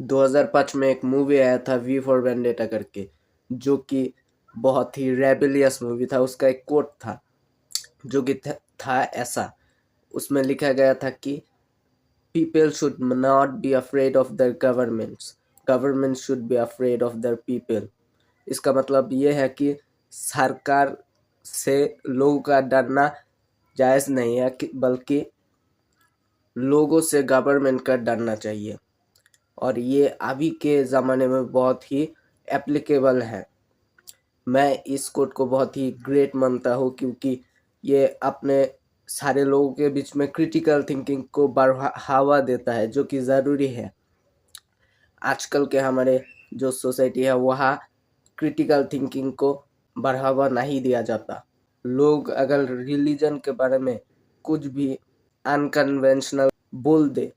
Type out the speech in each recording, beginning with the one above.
2005 में एक मूवी आया था वी फॉर वेंडेटा करके, जो कि बहुत ही रेबेलियस मूवी था। उसका एक कोट था जो कि था ऐसा, उसमें लिखा गया था कि people should not be afraid of their governments, government should be afraid of their people. इसका मतलब ये है कि सरकार से लोगों का डरना जायज़ नहीं है, बल्कि लोगों से गवर्नमेंट का डरना चाहिए। और ये अभी के ज़माने में बहुत ही एप्लीकेबल है। मैं इस कोट को बहुत ही ग्रेट मानता हूँ, क्योंकि ये अपने सारे लोगों के बीच में क्रिटिकल थिंकिंग को बढ़ावा देता है, जो कि ज़रूरी है। आजकल के हमारे जो सोसाइटी है वहाँ क्रिटिकल थिंकिंग को बढ़ावा नहीं दिया जाता। लोग अगर रिलीजन के बारे में कुछ भी अनकन्वेंशनल बोल दे,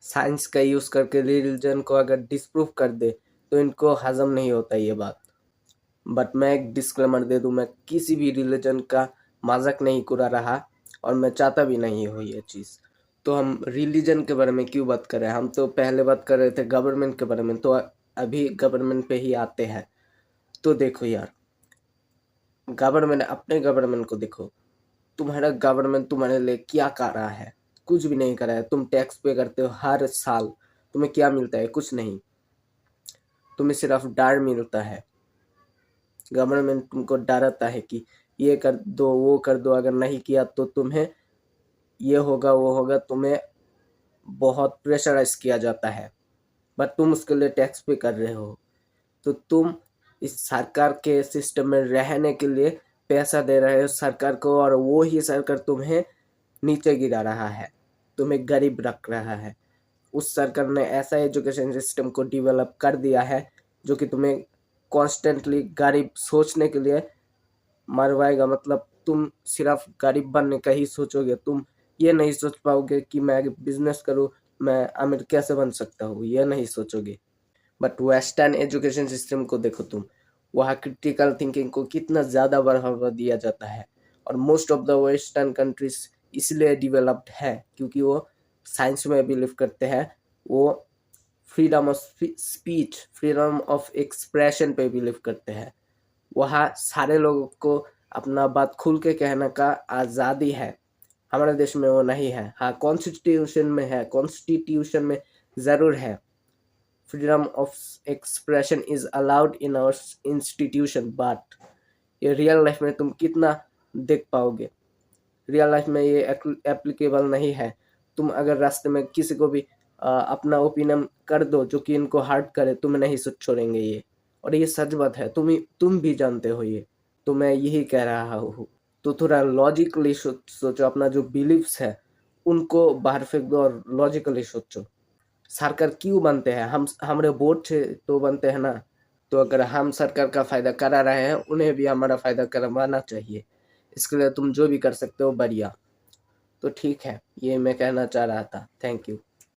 साइंस का यूज़ करके रिलीजन को अगर डिस्प्रूव कर दे, तो इनको हजम नहीं होता ये बात। बट मैं एक डिस्क्लेमर दे दूं, मैं किसी भी रिलीजन का मजाक नहीं उड़ा रहा और मैं चाहता भी नहीं हूँ ये चीज़। तो हम रिलीजन के बारे में क्यों बात कर रहे हैं? हम तो पहले बात कर रहे थे गवर्नमेंट के बारे में, तो अभी गवर्नमेंट पे ही आते हैं। तो देखो यार, गवर्नमेंट, अपने गवर्नमेंट को देखो। तुम्हारा गवर्नमेंट तुम्हारे लिए क्या कर रहा है? कुछ भी नहीं कर रहा है। तुम टैक्स पे करते हो हर साल, तुम्हें क्या मिलता है? कुछ नहीं, तुम्हें सिर्फ डर मिलता है। गवर्नमेंट तुमको डराता है कि ये कर दो, वो कर दो, अगर नहीं किया तो तुम्हें ये होगा, वो होगा, तुम्हें बहुत प्रेशराइज किया जाता है। बट तुम उसके लिए टैक्स पे कर रहे हो, तो तुम इस सरकार के सिस्टम में रहने के लिए पैसा दे रहे हो सरकार को, और वो ही सरकार तुम्हें नीचे गिरा रहा है, तुम्हें गरीब रख रहा है। उस सरकार ने ऐसा एजुकेशन सिस्टम को डेवलप कर दिया है जो कि तुम्हें कॉन्स्टेंटली गरीब सोचने के लिए मरवाएगा। मतलब तुम सिर्फ गरीब बनने का ही सोचोगे, तुम ये नहीं सोच पाओगे कि मैं बिजनेस करूँ, मैं अमीर कैसे बन सकता हूँ, ये नहीं सोचोगे। बट वेस्टर्न एजुकेशन सिस्टम को देखो तुम, वहाँ क्रिटिकल थिंकिंग को कितना ज़्यादा बढ़ावा दिया जाता है। और most of the western countries इसलिए डेवलप्ड है क्योंकि वो साइंस में बिलीव करते हैं, वो freedom of speech, freedom of expression पे बिलीव करते हैं। वहाँ सारे लोगों को अपना बात खुल के कहने का आज़ादी है। हमारे देश में वो नहीं है। हाँ, कॉन्स्टिट्यूशन में है, कॉन्स्टिट्यूशन में ज़रूर है, freedom of expression is allowed in our institution, but ये रियल लाइफ में तुम कितना देख पाओगे? रियल लाइफ में ये एप्लीकेबल नहीं है। तुम अगर रास्ते में किसी को भी अपना ओपिनियन कर दो जो कि इनको हर्ट करे, तुम नहीं छोड़ेंगे ये, और ये सच बात है, तुम भी जानते हो ये। तो मैं यही कह रहा हूँ, तो थोड़ा लॉजिकली सोचो। अपना जो बिलीव्स है उनको बाहर फेंक दो और लॉजिकली सोचो। सरकार क्यों बनते हैं? हम हमारे वोट से तो बनते हैं ना। तो अगर हम सरकार का फायदा करा रहे हैं, उन्हें भी हमारा फायदा करवाना चाहिए। इसके लिए तुम जो भी कर सकते हो बढ़िया। तो ठीक है, ये मैं कहना चाह रहा था। Thank you.